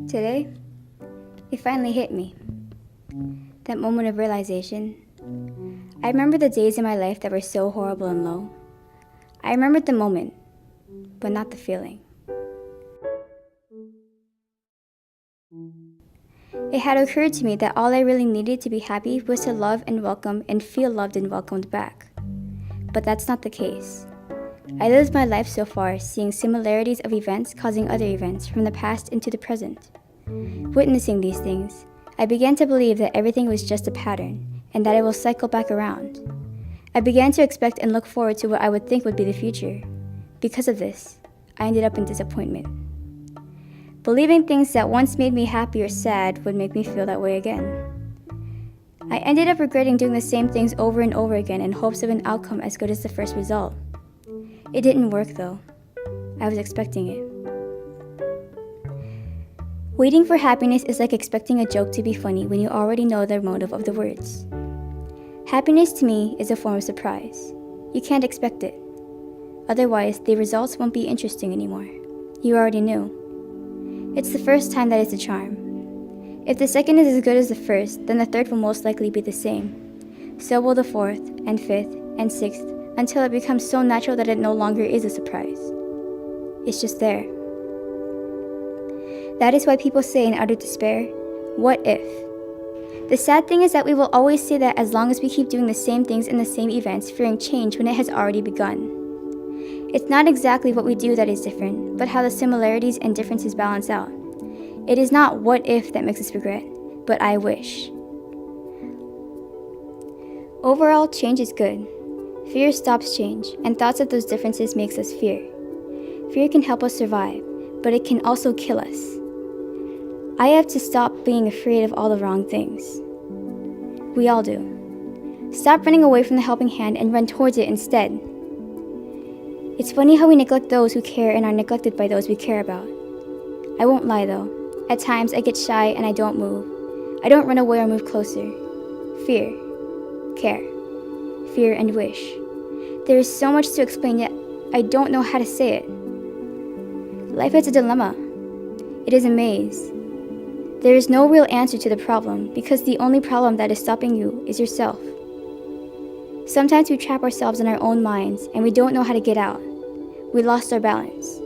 Today, it finally hit me. That moment of realization. I remember the days in my life that were so horrible and low. I remembered the moment, but not the feeling. It had occurred to me that all I really needed to be happy was to love and welcome and feel loved and welcomed back. But that's not the case. I lived my life so far seeing similarities of events causing other events from the past into the present. Witnessing these things, I began to believe that everything was just a pattern and that it will cycle back around. I began to expect and look forward to what I would think would be the future. Because of this, I ended up in disappointment. Believing things that once made me happy or sad would make me feel that way again. I ended up regretting doing the same things over and over again in hopes of an outcome as good as the first result. It didn't work though. I was expecting it. Waiting for happiness is like expecting a joke to be funny when you already know the motive of the words. Happiness to me is a form of surprise. You can't expect it. Otherwise, the results won't be interesting anymore. You already knew. It's the first time that is a charm. If the second is as good as the first, then the third will most likely be the same. So will the fourth, and fifth, and sixth, until it becomes so natural that it no longer is a surprise. It's just there. That is why people say in utter despair, what if? The sad thing is that we will always say that as long as we keep doing the same things in the same events, fearing change when it has already begun. It's not exactly what we do that is different, but how the similarities and differences balance out. It is not what if that makes us regret, but I wish. Overall, change is good. Fear stops change, and thoughts of those differences makes us fear. Fear can help us survive, but it can also kill us. I have to stop being afraid of all the wrong things. We all do. Stop running away from the helping hand and run towards it instead. It's funny how we neglect those who care and are neglected by those we care about. I won't lie though. At times I get shy and I don't move. I don't run away or move closer. Fear, care, fear and wish. There is so much to explain, yet I don't know how to say it. Life is a dilemma. It is a maze. There is no real answer to the problem because the only problem that is stopping you is yourself. Sometimes we trap ourselves in our own minds and we don't know how to get out. We lost our balance.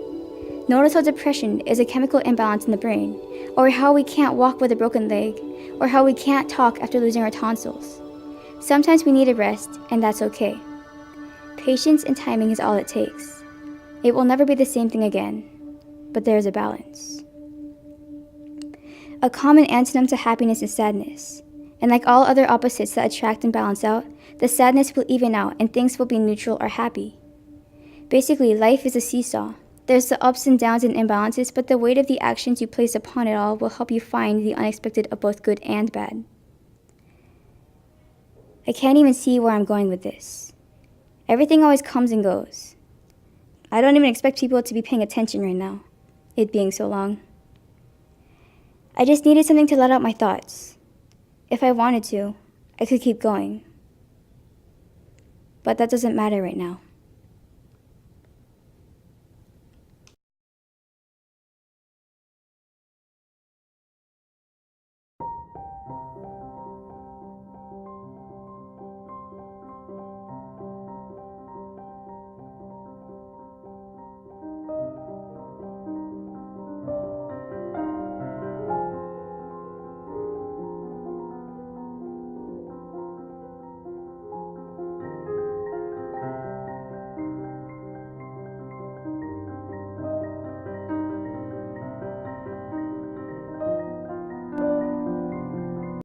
Notice how depression is a chemical imbalance in the brain, or how we can't walk with a broken leg, or how we can't talk after losing our tonsils. Sometimes we need a rest, and that's okay. Patience and timing is all it takes. It will never be the same thing again, but there is a balance. A common antonym to happiness is sadness, and like all other opposites that attract and balance out, the sadness will even out and things will be neutral or happy. Basically, life is a seesaw. There's the ups and downs and imbalances, but the weight of the actions you place upon it all will help you find the unexpected of both good and bad. I can't even see where I'm going with this. Everything always comes and goes. I don't even expect people to be paying attention right now, it being so long. I just needed something to let out my thoughts. If I wanted to, I could keep going. But that doesn't matter right now.